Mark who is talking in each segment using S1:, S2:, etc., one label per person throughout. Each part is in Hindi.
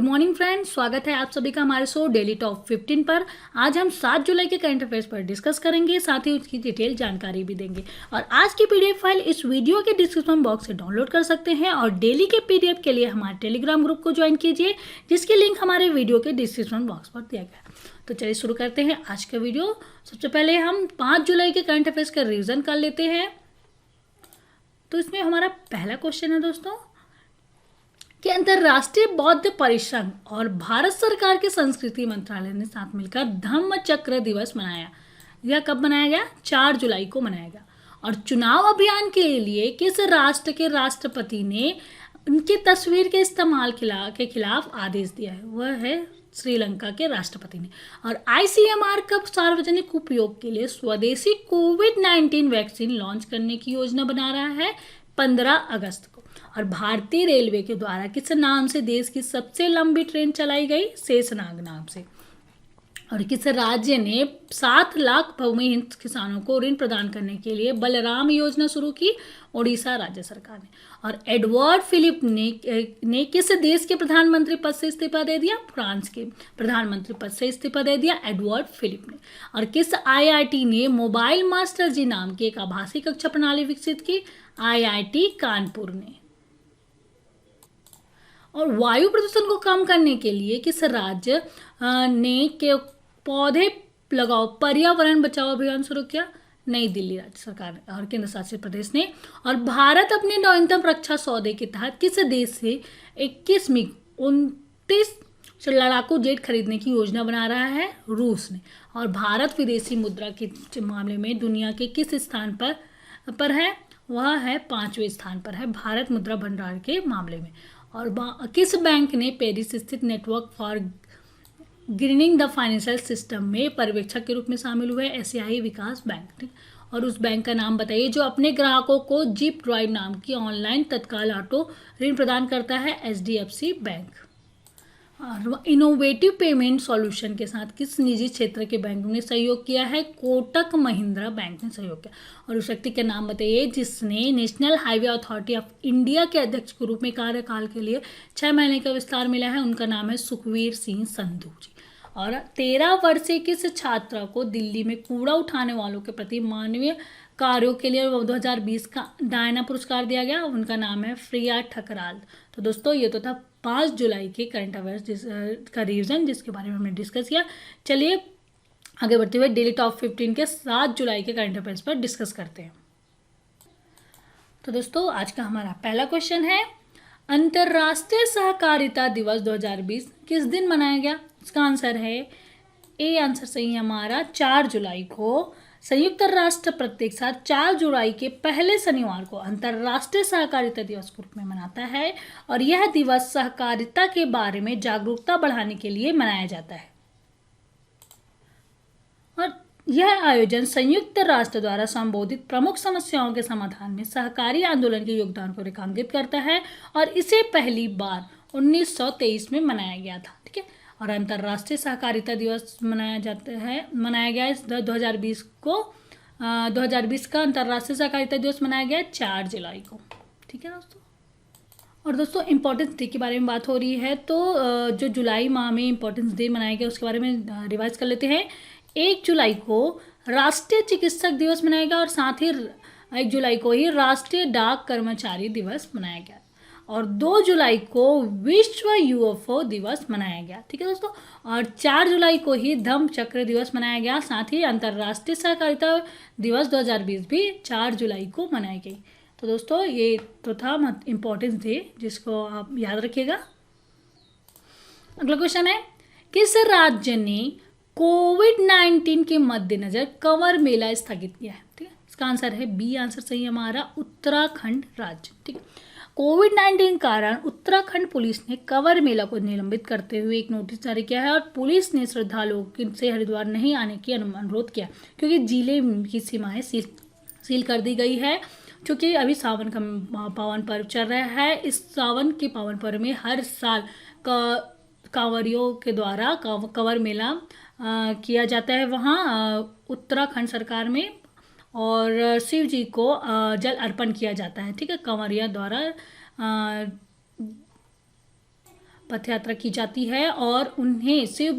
S1: मॉर्निंग फ्रेंड्स, स्वागत है आप सभी का हमारे शो डेली टॉप 15 पर। आज हम 7 जुलाई के करंट अफेयर्स पर डिस्कस करेंगे, साथ ही उसकी डिटेल जानकारी भी देंगे। और आज की पीडीएफ फाइल इस वीडियो के डिस्क्रिप्शन बॉक्स से डाउनलोड कर सकते हैं और डेली के पीडीएफ के लिए हमारे टेलीग्राम ग्रुप को ज्वाइन कीजिए, जिसकी लिंक हमारे वीडियो के डिस्क्रिप्शन बॉक्स पर दिया गया है। तो चलिए शुरू करते हैं आज का वीडियो। सबसे पहले हम 5 जुलाई के करंट अफेयर्स का रिविजन कर लेते हैं। तो इसमें हमारा पहला क्वेश्चन है दोस्तों कि अंतर्राष्ट्रीय बौद्ध परिसंघ और भारत सरकार के संस्कृति मंत्रालय ने साथ मिलकर धम्म चक्र दिवस मनाया। यह कब मनाया गया? 4 जुलाई को मनाया गया। और चुनाव अभियान के लिए किस राष्ट्र के राष्ट्रपति ने उनकी तस्वीर के इस्तेमाल के खिलाफ आदेश दिया है? वह है श्रीलंका के राष्ट्रपति ने। और आईसीएमआर कब सार्वजनिक उपयोग के लिए स्वदेशी कोविड-19 वैक्सीन लॉन्च करने की योजना बना रहा है? 15 अगस्त को। और भारतीय रेलवे के द्वारा किस नाम से देश की सबसे लंबी ट्रेन चलाई गई? शेषनाग नाम से। और किस राज्य ने 7 लाख भूमिहीन किसानों को ऋण प्रदान करने के लिए बलराम योजना शुरू की? ओडिशा राज्य सरकार ने। और एडवर्ड फिलिप ने किस देश के प्रधानमंत्री पद से इस्तीफा दे दिया? फ्रांस के प्रधानमंत्री पद से इस्तीफा दे दिया एडवर्ड फिलिप ने। और किस आईआईटी ने मोबाइल मास्टर जी नाम की एक आभासी कक्षा प्रणाली विकसित की? आईआईटी कानपुर ने। और वायु प्रदूषण को कम करने के लिए किस राज्य ने के पौधे लगाओ पर्यावरण बचाओ अभियान शुरू किया? नई दिल्ली राज्य सरकार और केंद्र शासित प्रदेश ने। और भारत अपने नवीनतम रक्षा सौदे के तहत किस देश से 21 मिग 29 लड़ाकू जेट खरीदने की योजना बना रहा है? रूस ने। और भारत विदेशी मुद्रा के मामले में दुनिया के किस स्थान पर है? वह है 5वें स्थान पर है भारत मुद्रा भंडार के मामले में। और किस बैंक ने पेरिस स्थित network for grinning the financial system में पर्यवेक्षक के रूप में शामिल हुए? एशियाई विकास बैंक। और उस बैंक का नाम बताइए जो अपने ग्राहकों को जीप ड्राइव नाम की ऑनलाइन तत्काल ऑटो ऋण प्रदान करता है? HDFC bank. और इनोवेटिव पेमेंट सॉल्यूशन के साथ किस निजी क्षेत्र के बैंक ने सहयोग किया है? कोटक महिंद्रा बैंक ने सहयोग किया। और उस व्यक्ति का नाम बताइए जिसने national highway authority of India के अध्यक्ष के रूप में कार्यकाल के लिए 6 महीने का विस्तार मिला है? उनका नाम है सुखवीर सिंह संधू जी। और 13 वर्षीय किस छात्रा को दिल्ली में कूड़ा उठाने वालों के प्रति मानवीय कार्यों के लिए 2020 का डायना पुरस्कार दिया गया? उनका नाम है प्रिया ठकराल। तो दोस्तों ये तो था 5 जुलाई के करंट अफेयर्स का रिवीजन, जिसके बारे में हमने डिस्कस किया। चलिए आगे बढ़ते हुए डेली टॉप 15 के 7 जुलाई के करंट अफेयर्स पर डिस्कस करते हैं। तो दोस्तों आज का हमारा पहला क्वेश्चन है, अंतर्राष्ट्रीय सहकारिता दिवस 2020 किस दिन मनाया गया? इसका आंसर है ए। आंसर सही है हमारा 4 जुलाई को। संयुक्त राष्ट्र प्रत्येक साल 4 जुलाई के पहले शनिवार को अंतर्राष्ट्रीय सहकारिता दिवस के रूप में मनाता है। और यह दिवस सहकारिता के बारे में जागरूकता बढ़ाने के लिए मनाया जाता है। और यह आयोजन संयुक्त राष्ट्र द्वारा संबोधित प्रमुख समस्याओं के समाधान में सहकारी आंदोलन के योगदान को रेखांकित करता है। और इसे पहली बार 1923 में मनाया गया था। ठीक है। और अंतर्राष्ट्रीय सहकारिता दिवस मनाया गया है 2020 को। 2020 का अंतर्राष्ट्रीय सहकारिता दिवस मनाया गया 4 जुलाई को। ठीक है दोस्तों। और दोस्तों इम्पोर्टेंस डे के बारे में बात हो रही है, तो जो जुलाई माह में इम्पोर्टेंस डे मनाया गया उसके बारे में रिवाइज कर लेते हैं। 1 जुलाई को राष्ट्रीय चिकित्सक दिवस मनाया गया और साथ ही 1 जुलाई को ही राष्ट्रीय डाक कर्मचारी दिवस मनाया गया। और 2 जुलाई को विश्व यूएफओ दिवस मनाया गया। ठीक है दोस्तों। और 4 जुलाई को ही धम्म चक्र दिवस मनाया गया। साथ ही अंतर्राष्ट्रीय सहकारिता दिवस 2020 भी 4 जुलाई को मनाई गई। तो दोस्तों ये तो था इम्पोर्टेंस डे, जिसको आप याद रखिएगा। अगला क्वेश्चन है, किस राज्य ने कोविड-19 के मद्देनजर कंवर मेला स्थगित किया है? ठीक है। इसका आंसर है बी। आंसर सही है हमारा उत्तराखंड राज्य। ठीक है। कोविड-19 कारण उत्तराखंड पुलिस ने कंवर मेला को निलंबित करते हुए एक नोटिस जारी किया है। और पुलिस ने श्रद्धालुओं से हरिद्वार नहीं आने की अनुरोध किया, क्योंकि जिले की सीमाएं सील कर दी गई है। क्योंकि अभी सावन का पावन पर्व चल रहा है। इस सावन के पावन पर्व में हर साल कांवरियों के द्वारा कंवर मेला किया जाता है वहाँ उत्तराखंड सरकार में। और शिव जी को जल अर्पण किया जाता है। ठीक है। कंवरिया द्वारा पथ यात्रा की जाती है और उन्हें शिव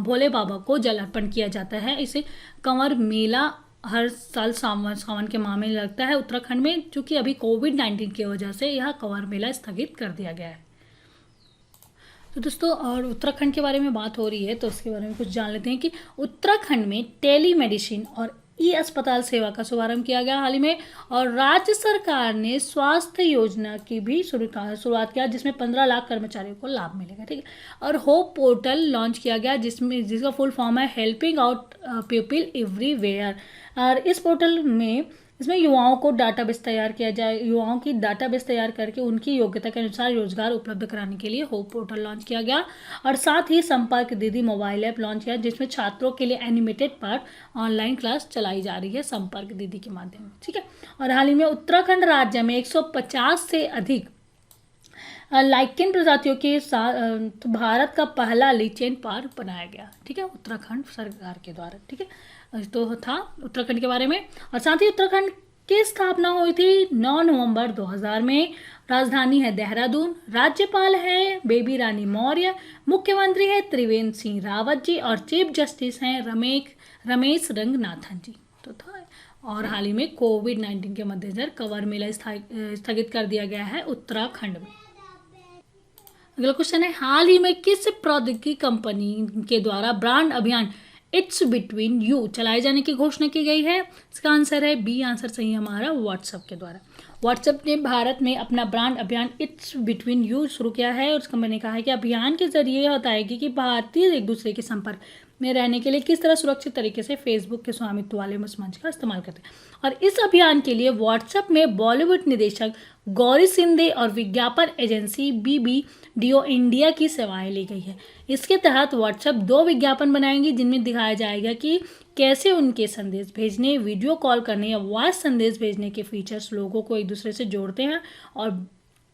S1: भोले बाबा को जल अर्पण किया जाता है। इसे कंवर मेला हर साल सावन के माह में लगता है उत्तराखंड में, क्योंकि अभी कोविड-19 की वजह से यह कंवर मेला स्थगित कर दिया गया है। तो दोस्तों, और उत्तराखंड के बारे में बात हो रही है तो उसके बारे में कुछ जान लेते हैं कि उत्तराखंड में टेली मेडिसिन और ई अस्पताल सेवा का शुभारंभ किया गया हाल ही में, और राज्य सरकार ने स्वास्थ्य योजना की भी शुरुआत किया जिसमें 15 लाख कर्मचारियों को लाभ मिलेगा। ठीक है। और होप पोर्टल लॉन्च किया गया जिसका फुल फॉर्म है हेल्पिंग आउट पीपल एवरीवेयर। और इस पोर्टल में इसमें युवाओं की डाटाबेस तैयार करके उनकी योग्यता के अनुसार रोजगार उपलब्ध कराने के लिए होप पोर्टल लॉन्च किया गया। और साथ ही संपर्क दीदी मोबाइल ऐप लॉन्च किया जिसमें छात्रों के लिए एनिमेटेड पार्ट ऑनलाइन क्लास चलाई जा रही है संपर्क दीदी के माध्यम से। ठीक है। और हाल ही में उत्तराखंड राज्य में 150 से अधिक लाइकेन प्रजातियों के साथ भारत का पहला लीचेन पार्क बनाया गया। ठीक है, उत्तराखंड सरकार के द्वारा। ठीक है, तो था उत्तराखंड के बारे में। और साथ ही उत्तराखंड की स्थापना हुई थी 9 नवंबर 2000 में। राजधानी है देहरादून, राज्यपाल है बेबी रानी मौर्य, मुख्यमंत्री है त्रिवेंद्र सिंह रावत जी और चीफ जस्टिस हैं रमेश रंगनाथन जी। तो था। और हाल ही में कोविड-19 के मद्देनजर कंवर मेला स्थगित कर दिया गया है उत्तराखंड में। अगला क्वेश्चन है, हाल ही में किस प्रौद्योगिकी कंपनी के द्वारा ब्रांड अभियान इट्स बिटवीन यू चलाए जाने की घोषणा की गई है? इसका आंसर है बी। आंसर सही है हमारा व्हाट्सएप के द्वारा। व्हाट्सएप ने भारत में अपना ब्रांड अभियान इट्स बिटवीन यू शुरू किया है और उस कंपनी ने कहा है कि अभियान के जरिए यह बताएगी कि भारतीय एक दूसरे के संपर्क में रहने के लिए किस तरह सुरक्षित तरीके से फेसबुक के स्वामित्व वाले मंच का इस्तेमाल करते हैं। और इस अभियान के लिए व्हाट्सएप में बॉलीवुड निदेशक गौरी शिंदे और विज्ञापन एजेंसी BBDO इंडिया की सेवाएं ली गई है। इसके तहत व्हाट्सएप 2 विज्ञापन बनाएंगी जिनमें दिखाया जाएगा कि कैसे उनके संदेश भेजने, वीडियो कॉल करने या वॉइस संदेश भेजने के फीचर्स लोगों को एक दूसरे से जोड़ते हैं। और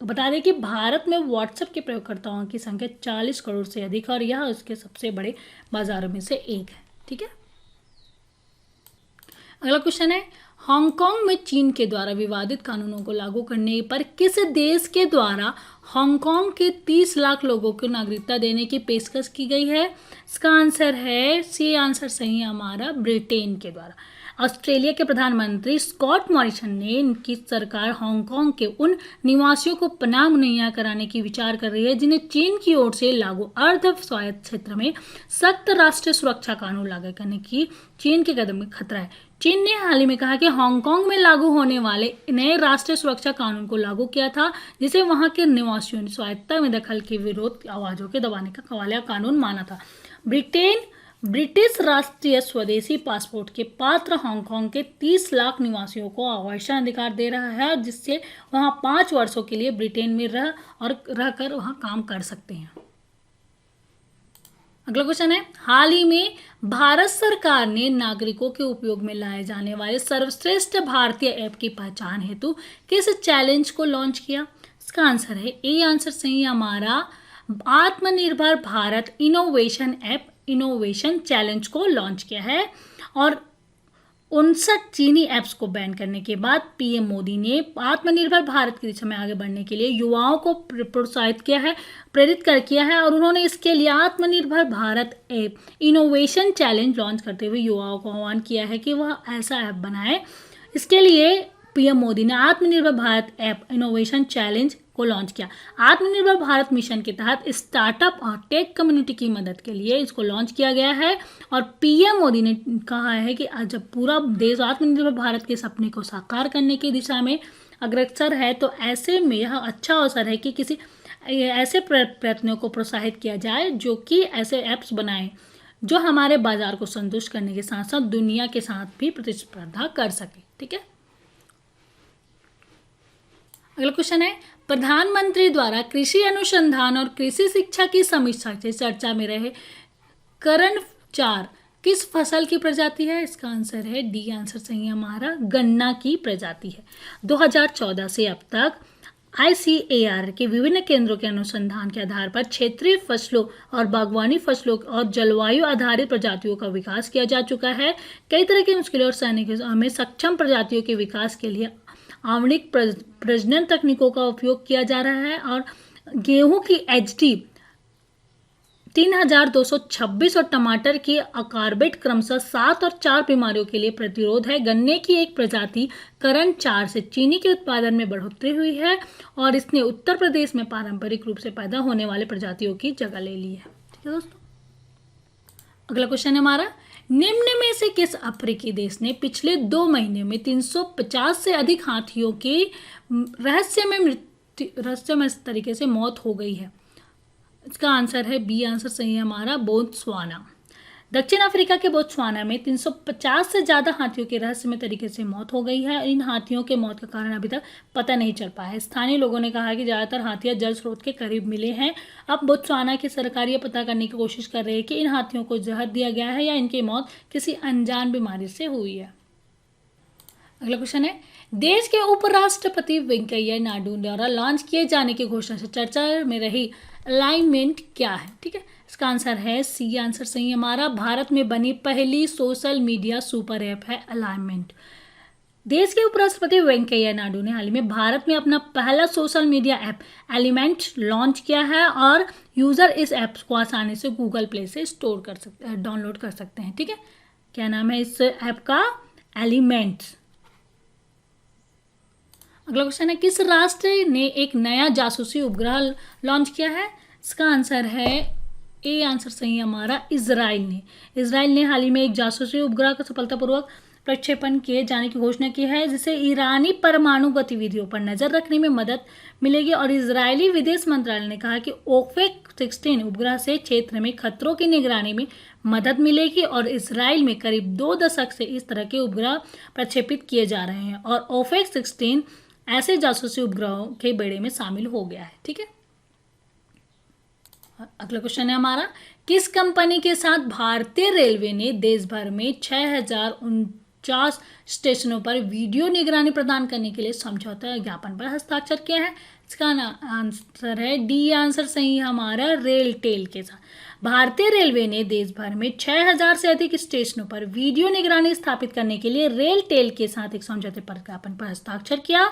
S1: बता दें कि भारत में व्हाट्सएप के प्रयोगकर्ताओं की संख्या 40 करोड़ से अधिक है और यह उसके सबसे बड़े बाजारों में से एक है। ठीक है। अगला क्वेश्चन है, हांगकांग में चीन के द्वारा विवादित कानूनों को लागू करने पर किस देश के द्वारा हांगकांग के 30 लाख लोगों को नागरिकता देने की पेशकश की गई है? इसका आंसर है सी। आंसर सही है हमारा ब्रिटेन के द्वारा। ऑस्ट्रेलिया के प्रधानमंत्री स्कॉट मॉरिसन ने इनकी सरकार हांगकांग के उन निवासियों को पनाह मुहैया कराने की विचार कर रही है जिन्हें चीन की ओर से लागू अर्ध स्वायत्त क्षेत्र में सख्त राष्ट्रीय सुरक्षा कानून लागू करने की चीन के कदम में खतरा है। चीन ने हाल ही में कहा कि हांगकांग में लागू होने वाले नए राष्ट्रीय सुरक्षा कानून को लागू किया था जिसे वहां के निवासियों ने स्वायत्तता में दखल के विरोध आवाजों के दबाने का कवालिया कानून माना था। ब्रिटिश राष्ट्रीय स्वदेशी पासपोर्ट के पात्र हांगकांग के 30 लाख निवासियों को आवासन अधिकार दे रहा है जिससे वहां 5 वर्षों के लिए ब्रिटेन में रहकर वहां काम कर सकते हैं। अगला क्वेश्चन है, हाल ही में भारत सरकार ने नागरिकों के उपयोग में लाए जाने वाले सर्वश्रेष्ठ भारतीय ऐप की पहचान हेतु किस चैलेंज को लॉन्च किया? इसका आंसर है ए। आंसर सही है हमारा आत्मनिर्भर Bharat innovation app innovation challenge को लॉन्च किया है। और 59 चीनी ऐप्स को बैन करने के बाद पीएम मोदी ने आत्मनिर्भर भारत की दिशा में आगे बढ़ने के लिए युवाओं को प्रोत्साहित किया है और उन्होंने इसके लिए आत्मनिर्भर Bharat app innovation challenge launch करते हुए युवाओं को आह्वान किया है कि वह ऐसा ऐप बनाए। इसके लिए पीएम मोदी ने आत्मनिर्भर भारत ऐप इनोवेशन चैलेंज को लॉन्च किया। आत्मनिर्भर भारत मिशन के तहत स्टार्टअप और टेक कम्युनिटी की मदद के लिए इसको लॉन्च किया गया है। और पीएम मोदी ने कहा है कि जब पूरा देश आत्मनिर्भर भारत के सपने को साकार करने की दिशा में अग्रसर है तो ऐसे में यह अच्छा अवसर है कि किसी ऐसे प्रयत्नों को प्रोत्साहित किया जाए जो कि ऐसे ऐप्स बनाए जो हमारे बाजार को संतुष्ट करने के साथ साथ दुनिया के साथ भी प्रतिस्पर्धा कर सके। ठीक है। अगला क्वेश्चन है, प्रधानमंत्री द्वारा कृषि अनुसंधान और कृषि शिक्षा की समीक्षा से चर्चा में रहे करण 4 किस फसल की प्रजाति है? इसका आंसर है डी। आंसर सही है हमारा गन्ना की प्रजाति है। 2014 से अब तक ICAR के विभिन्न केंद्रों के अनुसंधान के आधार पर क्षेत्रीय फसलों और बागवानी फसलों और जलवायु आधारित प्रजातियों का विकास किया जा चुका है। कई तरह की मुश्किलों और सैनिकों में सक्षम प्रजातियों के विकास के लिए आणविक प्रजनन तकनीकों का उपयोग किया जा रहा है। और गेहूं की HD 3,226 और टमाटर की अकार्बेट क्रमशः 7 और 4 बीमारियों के लिए प्रतिरोध है। गन्ने की एक प्रजाति करण 4 से चीनी के उत्पादन में बढ़ोतरी हुई है और इसने उत्तर प्रदेश में पारंपरिक रूप से पैदा होने वाले प्रजातियों की जगह ले ली है। ठीक है दोस्तों, अगला क्वेश्चन है हमारा, निम्न में से किस अफ्रीकी देश ने पिछले 2 महीने में 350 से अधिक हाथियों की रहस्यमय तरीके से मौत हो गई है? इसका आंसर है बी, आंसर सही है हमारा, बोत्सवाना। दक्षिण अफ्रीका के बोत्सवाना में 350 से ज़्यादा हाथियों की रहस्यमय तरीके से मौत हो गई है। इन हाथियों के मौत का कारण अभी तक पता नहीं चल पाया है। स्थानीय लोगों ने कहा है कि ज़्यादातर हाथियाँ जल स्रोत के करीब मिले हैं। अब बोत्सवाना की सरकार ये पता करने की कोशिश कर रही है कि इन हाथियों को जहर दिया गया है या इनकी मौत किसी अनजान बीमारी से हुई है। अगला क्वेश्चन है, देश के उपराष्ट्रपति वेंकैया नायडू द्वारा लॉन्च किए जाने की घोषणा से चर्चा में रही अलाइनमेंट क्या है? ठीक है, इसका आंसर है सी, आंसर सही है हमारा, भारत में बनी पहली सोशल मीडिया सुपर ऐप है अलाइनमेंट। देश के उपराष्ट्रपति वेंकैया नायडू ने हाल ही में भारत में अपना पहला social media app element launch किया है और यूजर इस ऐप को आसानी से गूगल प्ले से डाउनलोड कर सकते हैं। ठीक है, क्या नाम है इस ऐप का? एलिमेंट्स। अगला क्वेश्चन है, किस राष्ट्र ने एक नया जासूसी उपग्रह लॉन्च किया है? इसका आंसर है ए, आंसर सही है हमारा, इजराइल ने। इजराइल ने हाल ही में एक जासूसी उपग्रह का सफलतापूर्वक प्रक्षेपण किए जाने की घोषणा की है, जिससे ईरानी परमाणु गतिविधियों पर नजर रखने में मदद मिलेगी। और इजरायली विदेश मंत्रालय ने कहा कि ओफेक 16 उपग्रह से क्षेत्र में खतरों की निगरानी में मदद मिलेगी और इसराइल में करीब 2 दशक से इस तरह के उपग्रह प्रक्षेपित किए जा रहे हैं और ओफेक 16 ऐसे जासूसी उपग्रहों के बेड़े में शामिल हो गया है। ठीक है, अगला क्वेश्चन है हमारा, किस कंपनी के साथ भारतीय रेलवे ने देश भर में 6,049 स्टेशनों पर वीडियो निगरानी प्रदान करने के लिए समझौता ज्ञापन पर हस्ताक्षर किया है? इसका आंसर है डी, आंसर सही है हमारा, रेलटेल के साथ। भारतीय रेलवे ने देश भर में 6,000 से अधिक स्टेशनों पर वीडियो निगरानी स्थापित करने के लिए रेलटेल के साथ एक समझौते पर ज्ञापन पर हस्ताक्षर किया।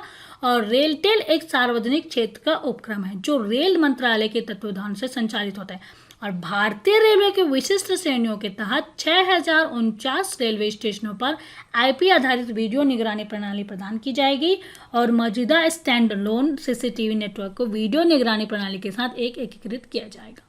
S1: और रेलटेल एक सार्वजनिक क्षेत्र का उपक्रम है जो रेल मंत्रालय के तत्वावधान से संचालित होता है और भारतीय रेलवे के विशिष्ट श्रेणियों के तहत 6,049 रेलवे स्टेशनों पर आईपी आधारित वीडियो निगरानी प्रणाली प्रदान की जाएगी और मौजूदा स्टैंड अलोन सीसीटीवी नेटवर्क को वीडियो निगरानी प्रणाली के साथ एकीकृत किया जाएगा।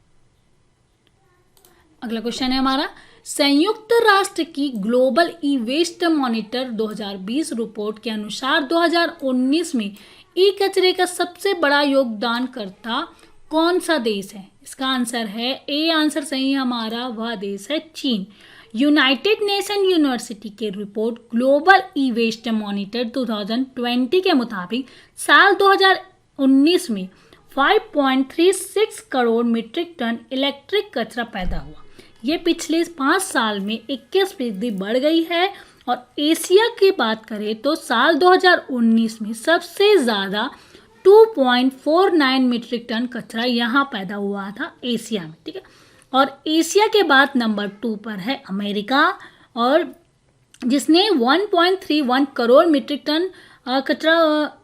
S1: अगला क्वेश्चन है हमारा, संयुक्त राष्ट्र की global e waste monitor 2020 report के अनुसार 2019 में ई कचरे का सबसे बड़ा योगदानकर्ता कौन सा देश है? इसका आंसर है ए, आंसर सही है हमारा, वह देश है चीन। यूनाइटेड नेशन यूनिवर्सिटी के report global e waste monitor 2020 के मुताबिक साल 2019 में 5.36 करोड़ मीट्रिक टन इलेक्ट्रिक कचरा पैदा हुआ। ये पिछले 5 साल में 21% बढ़ गई है। और एशिया की बात करें तो साल 2019 में सबसे ज़्यादा 2.49 मीट्रिक टन कचरा यहाँ पैदा हुआ था एशिया में। ठीक है, और एशिया के बाद नंबर 2 पर है अमेरिका और जिसने 1.31 करोड़ मीट्रिक टन कचरा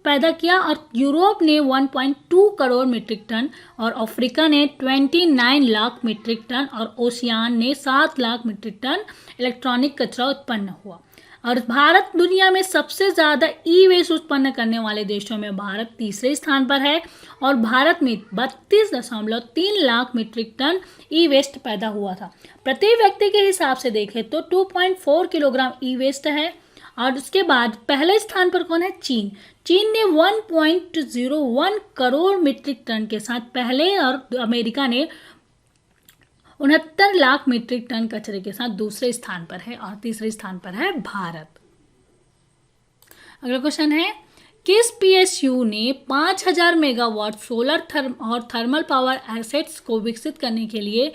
S1: पैदा किया और यूरोप ने 1.2 करोड़ मीट्रिक टन और अफ्रीका ने 29 लाख मीट्रिक टन और ओशियान ने 7 लाख मीट्रिक टन इलेक्ट्रॉनिक कचरा उत्पन्न हुआ। और भारत दुनिया में सबसे ज़्यादा ई वेस्ट उत्पन्न करने वाले देशों में भारत तीसरे स्थान पर है और भारत में 32.3 लाख मीट्रिक टन ई वेस्ट पैदा हुआ था। प्रति व्यक्ति के हिसाब से देखें तो 2.4 किलोग्राम ई वेस्ट है। और उसके बाद पहले स्थान पर कौन है? चीन। चीन ने 1.01 करोड़ मीट्रिक टन के साथ पहले और अमेरिका ने 69 लाख मीट्रिक टन कचरे के साथ दूसरे स्थान पर है और तीसरे स्थान पर है भारत। अगला क्वेश्चन है, किस पीएसयू ने 5000 मेगावाट सोलर और थर्मल पावर एसेट्स को विकसित करने के लिए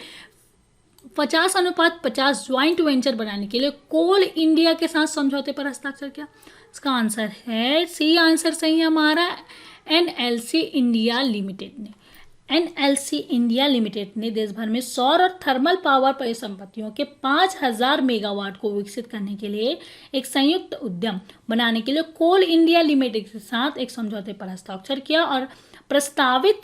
S1: 50:50 ज्वाइंट वेंचर बनाने के लिए कोल इंडिया के साथ समझौते पर हस्ताक्षर किया? इसका आंसर है सी, आंसर सही है हमारा, एनएलसी इंडिया लिमिटेड ने। एनएलसी इंडिया लिमिटेड ने देश भर में सौर और थर्मल पावर परिसंपत्तियों के 5000 मेगावाट को विकसित करने के लिए एक संयुक्त उद्यम बनाने के लिए कोल इंडिया लिमिटेड के साथ एक समझौते पर हस्ताक्षर किया और प्रस्तावित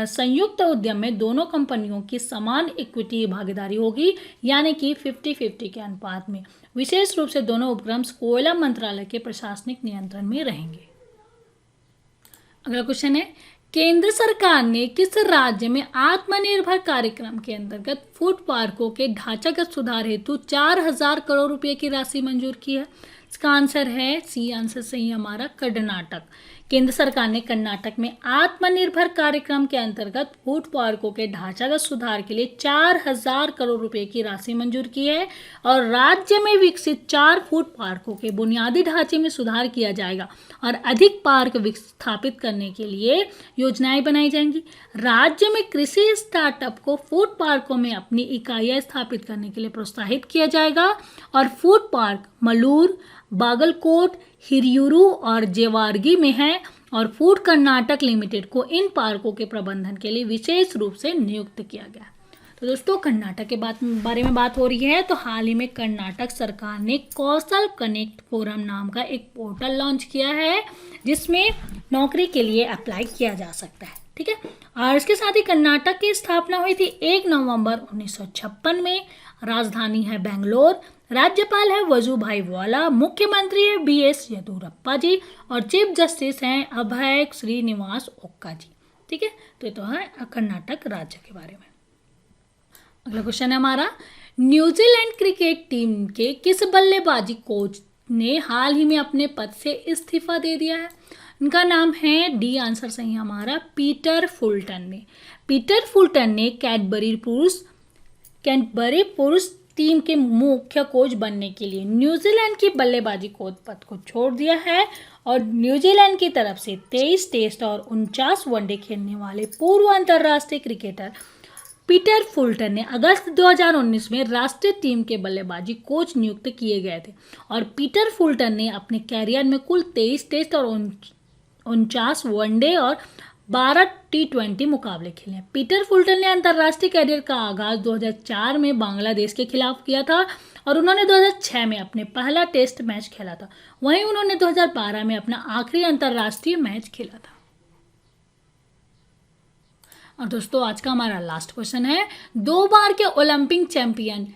S1: संयुक्त उद्यम में दोनों कंपनियों की समान इक्विटी भागीदारी होगी, यानी कि 50-50 के अनुपात में। विशेष रूप से दोनों उपक्रम कोयला मंत्रालय के प्रशासनिक नियंत्रण में रहेंगे। अगला क्वेश्चन है, केंद्र सरकार ने किस राज्य में आत्मनिर्भर कार्यक्रम के अंतर्गत फूड पार्कों के ढांचागत सुधार हेतु 4,000 करोड़ रुपए की राशि मंजूर की है? इसका आंसर है सी, आंसर सही हमारा कर्नाटक। केंद्र सरकार ने कर्नाटक में आत्मनिर्भर कार्यक्रम के अंतर्गत फूड पार्कों के ढांचागत सुधार के लिए 4,000 करोड़ रुपए की राशि मंजूर की है और राज्य में विकसित 4 फूड पार्कों के बुनियादी ढांचे में सुधार किया जाएगा और अधिक पार्क स्थापित करने के लिए योजनाएं बनाई जाएंगी। राज्य में कृषि स्टार्टअप को फूड पार्कों में अपनी इकाइयां स्थापित करने के लिए प्रोत्साहित किया जाएगा और फूड पार्क मलूर, बागलकोट, हिरियूरू और जेवारगी में है और फूड कर्नाटक लिमिटेड को इन पार्कों के प्रबंधन के लिए विशेष रूप से नियुक्त किया गया। तो दोस्तों कर्नाटक के बारे में बात हो रही है, तो हाल ही में कर्नाटक सरकार ने कौशल कनेक्ट फोरम नाम का एक पोर्टल लॉन्च किया है जिसमें नौकरी के लिए अप्लाई किया जा सकता है। ठीक है, और इसके साथ ही कर्नाटक की स्थापना हुई थी 1 नवंबर 1956 में। राजधानी है बेंगलोर, राज्यपाल है वजुभाई वाला, मुख्यमंत्री है BS येदियुरप्पा जी और चीफ जस्टिस हैं अभय श्रीनिवास ओक्का जी। ठीक है, तो ये तो है कर्नाटक राज्य के बारे में। अगला क्वेश्चन है हमारा, न्यूजीलैंड क्रिकेट टीम के किस बल्लेबाजी कोच ने हाल ही में अपने पद से इस्तीफा दे दिया है? इनका नाम है डी, आंसर सही हमारा पीटर फुलटन ने। पीटर फुलटन ने कैडबरी पुरुष टीम के मुख्य कोच बनने के लिए न्यूजीलैंड की बल्लेबाजी कोच पद को छोड़ दिया है और न्यूजीलैंड की तरफ से 23 टेस्ट और 49 वनडे खेलने वाले पूर्व अंतर्राष्ट्रीय क्रिकेटर पीटर फुलटन ने अगस्त 2019 में राष्ट्रीय टीम के बल्लेबाजी कोच नियुक्त किए गए थे और पीटर फुलटन ने अपने कैरियर में कुल 23 टेस्ट और 49 वनडे और 12 T20 मुकाबले खेले। पीटर फुलटन ने अंतर्राष्ट्रीय कैरियर का आगाज 2004 में बांग्लादेश के खिलाफ किया था और उन्होंने 2006 में अपने पहला टेस्ट मैच खेला था। वहीं उन्होंने 2012 में अपना आखिरी अंतर्राष्ट्रीय मैच खेला था। और दोस्तों आज का हमारा लास्ट क्वेश्चन है, 2 बार के ओलंपिक चैंपियन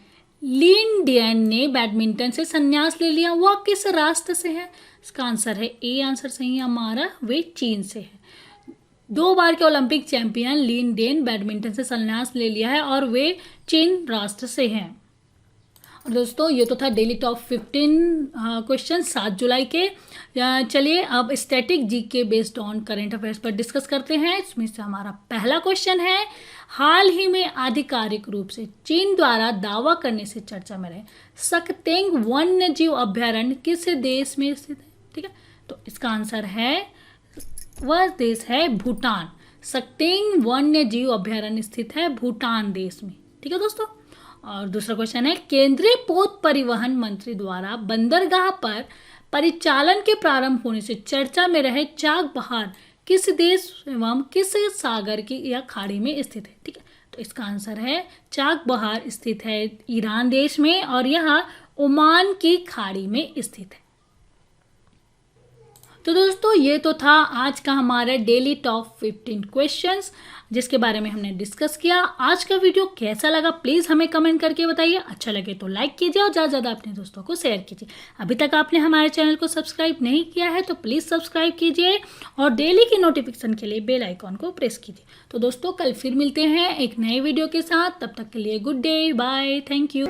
S1: लिन डेन ने बैडमिंटन से संन्यास ले लिया, वह किस राष्ट्र से है? इसका आंसर है ए, आंसर सही हमारा वे चीन से है। 2 बार के ओलंपिक चैंपियन लिन डेन बैडमिंटन से संन्यास ले लिया है और वे चीन राष्ट्र से हैं। और दोस्तों ये तो था डेली टॉप 15 क्वेश्चन 7 जुलाई के। चलिए अब static GK based on current affairs पर डिस्कस करते हैं। इसमें से हमारा पहला क्वेश्चन है, हाल ही में आधिकारिक रूप से चीन द्वारा दावा करने से चर्चा में रहे सकतेंग वन्य जीव अभ्यारण्य किस देश में स्थित है? ठीक है, तो इसका आंसर है, वह देश है भूटान। सकतेंग वन्य जीव अभ्यारण्य स्थित है भूटान देश में। ठीक है दोस्तों, और दूसरा क्वेश्चन है, केंद्रीय पोत परिवहन मंत्री द्वारा बंदरगाह पर परिचालन के प्रारंभ होने से चर्चा में रहे चाक बहार किस देश एवं किस सागर की या खाड़ी में स्थित है? ठीक है, तो इसका आंसर है चाक बहार स्थित है ईरान देश में और यह ओमान की खाड़ी में स्थित है। तो दोस्तों ये तो था आज का हमारा डेली टॉप 15 क्वेश्चंस जिसके बारे में हमने डिस्कस किया। आज का वीडियो कैसा लगा प्लीज़ हमें कमेंट करके बताइए। अच्छा लगे तो लाइक कीजिए और ज़्यादा से ज़्यादा अपने दोस्तों को शेयर कीजिए। अभी तक आपने हमारे चैनल को सब्सक्राइब नहीं किया है तो प्लीज़ सब्सक्राइब कीजिए और डेली की नोटिफिकेशन के लिए बेल आइकॉन को प्रेस कीजिए। तो दोस्तों कल फिर मिलते हैं एक नए वीडियो के साथ, तब तक के लिए good day, bye, thank you.